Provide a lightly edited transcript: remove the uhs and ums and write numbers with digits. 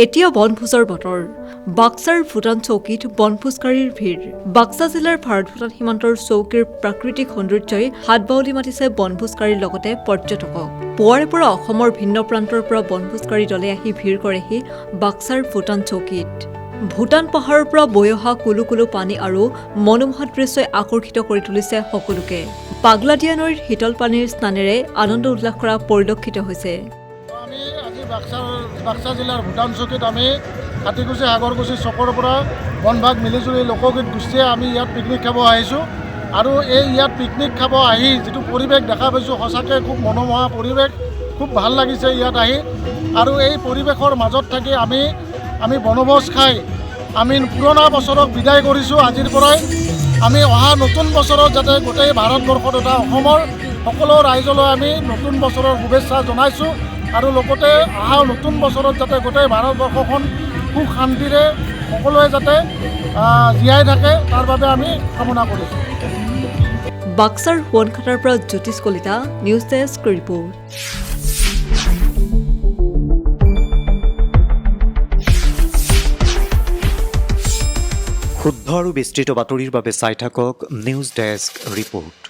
এতিয়া বনভোজৰ বতৰ। বাক্সাৰ ভূটান চৌকীত বনভোজকাৰীৰ ভিৰ। বাক্সা জিলাৰ ভাৰত-ভূটান সীমান্তৰ চৌকীৰ প্ৰাকৃতিক সৌন্দৰ্যই হাত বাউলি মাতিছে বনভোজকাৰীৰ লগতে পৰ্যটকক। পুৱাৰে পৰা অসমৰ ভিন্ন প্ৰান্তৰ পৰা বনভোজকাৰী দলে আহি ভিৰ কৰেহি বাক্সাৰ ভূটান চৌকীত। ভূটান পাহাৰৰ পৰা বৈ অহা কুলু কুলু পানী আৰু মনোমোহা দৃশ্যই আকৰ্ষিত কৰি তুলিছে সকলোকে। পাগলাদিয়া নৈৰ শীতল পানীৰ স্নানেৰে আনন্দ উল্লাস কৰা পৰিলক্ষিত হৈছে। আমি আজি বাক্সা জিলাৰ ভূটান চৌকীত আমি হাতীকুছি সাগৰকুছি চকৰ পৰা বনভাগ মিলিজুলি লোকগীত গোষ্ঠীয়ে আমি ইয়াত পিকনিক খাব আহিছোঁ। আৰু এই ইয়াত পিকনিক খাব আহি যিটো পৰিৱেশ দেখা পাইছোঁ, সঁচাকৈ খুব মনোমোহা পৰিৱেশ, খুব ভাল লাগিছে ইয়াত আহি। আৰু এই পৰিৱেশৰ মাজত থাকি আমি বনভোজ খাই আমি পুৰণা বছৰক বিদায় কৰিছোঁ। আজিৰ পৰাই আমি অহা নতুন বছৰত যাতে গোটেই ভাৰতবৰ্ষত তথা অসমৰ সকলো ৰাইজলৈ আমি নতুন বছৰৰ শুভেচ্ছা জনাইছোঁ। আৰু লগতে অহা নতুন বছৰত যাতে গোটেই ভাৰতবৰ্ষখন সুখ শান্তিৰে সকলোৱে যাতে জীয়াই থাকে তাৰ বাবে আমি কামনা কৰিছোঁ। বাক্সাৰ সোৱণখাটাৰ পৰা জ্যোতিষ কলিতা, নিউজ ডেস্ক ৰিপৰ্ট। শুদ্ধ আৰু বিস্তৃত বাতৰিৰ বাবে চাই থাকক নিউজ ডেস্ক ৰিপৰ্ট।